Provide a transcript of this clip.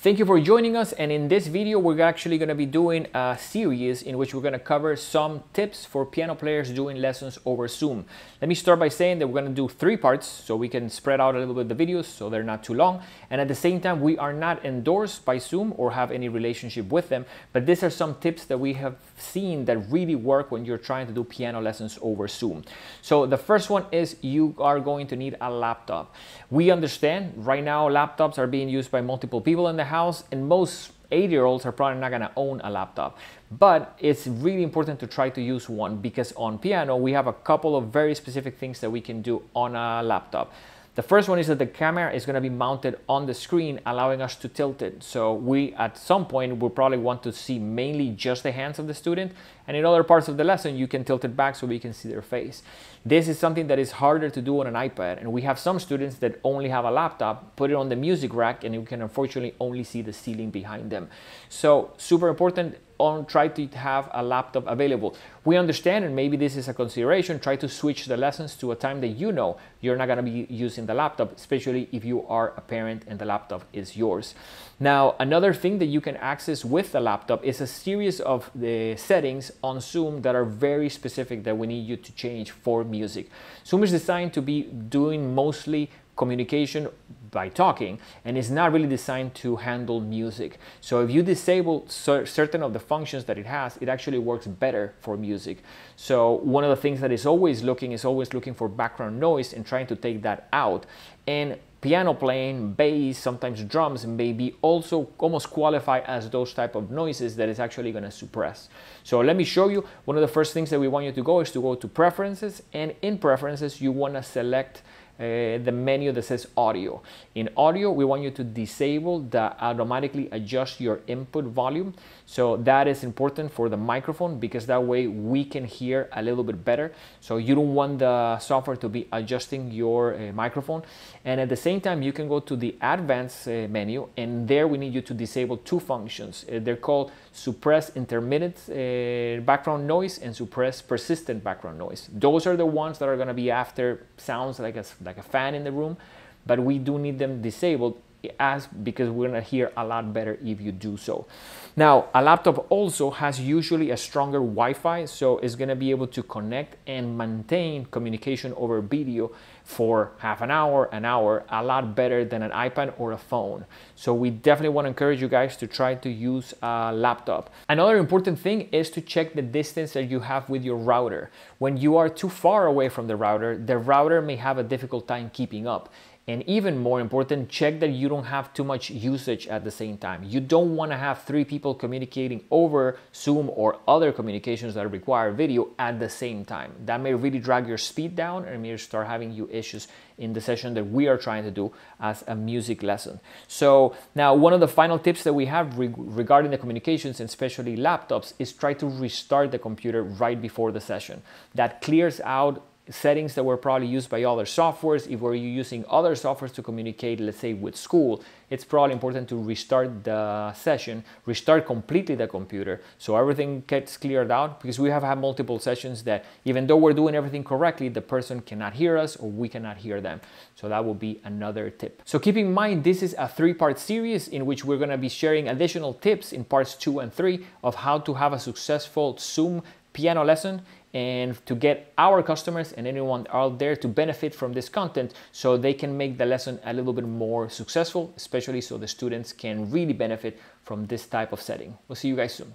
Thank you for joining us, and in this video we're actually going to be doing a series in which we're going to cover some tips for piano players doing lessons over Zoom. Let me start by saying that we're going to do 3 parts so we can spread out a little bit the videos so they're not too long, and at the same time we are not endorsed by Zoom or have any relationship with them, but these are some tips that we have seen that really work when you're trying to do piano lessons over Zoom. So the first one is you are going to need a laptop. We understand right now laptops are being used by multiple people in the house, and most 8-year-olds are probably not going to own a laptop, but it's really important to try to use one because on piano we have a couple of very specific things that we can do on a laptop. The first one is that the camera is going to be mounted on the screen, allowing us to tilt it. So we, at some point, will probably want to see mainly just the hands of the student. And in other parts of the lesson, you can tilt it back so we can see their face. This is something that is harder to do on an iPad. And we have some students that only have a laptop, put it on the music rack, and you can unfortunately only see the ceiling behind them. So super important. Try to have a laptop available. We understand, and maybe this is a consideration, try to switch the lessons to a time that you know you're not going to be using the laptop, especially if you are a parent and the laptop is yours. Now, another thing that you can access with the laptop is a series of the settings on Zoom that are very specific that we need you to change for music. Zoom is designed to be doing mostly communication by talking, and it's not really designed to handle music. So if you disable certain of the functions that it has, it actually works better for music. So one of the things that is always looking for background noise and trying to take that out. And piano playing, bass, sometimes drums may be also almost qualify as those type of noises that is actually going to suppress. So let me show you. One of the first things that we want you to go is to go to preferences, and in preferences you want to select the menu that says audio. In audio, we want you to disable the automatically adjust your input volume. So that is important for the microphone because that way we can hear a little bit better. So you don't want the software to be adjusting your microphone. And at the same time, you can go to the advanced menu, and there we need you to disable 2 functions. They're called suppress intermittent background noise and suppress persistent background noise. Those are the ones that are going to be after sounds like a fan in the room, but we do need them disabled because we're going to hear a lot better if you do so. Now, a laptop also has usually a stronger Wi-Fi, so it's going to be able to connect and maintain communication over video for half an hour, a lot better than an iPad or a phone. So we definitely want to encourage you guys to try to use a laptop. Another important thing is to check the distance that you have with your router. When you are too far away from the router may have a difficult time keeping up. And even more important, check that you don't have too much usage at the same time. You don't want to have 3 people communicating over Zoom or other communications that require video at the same time. That may really drag your speed down and may start having you issues in the session that we are trying to do as a music lesson. So now one of the final tips that we have regarding the communications, and especially laptops, is try to restart the computer right before the session. That clears out settings that were probably used by other softwares. If we're using other softwares to communicate, let's say with school, it's probably important to restart the session, restart completely the computer so everything gets cleared out, because we have had multiple sessions that even though we're doing everything correctly, the person cannot hear us or we cannot hear them. So that will be another tip. So keep in mind, this is a 3-part series in which we're going to be sharing additional tips in parts 2 and 3 of how to have a successful Zoom piano lesson, and to get our customers and anyone out there to benefit from this content so they can make the lesson a little bit more successful, especially so the students can really benefit from this type of setting. We'll see you guys soon.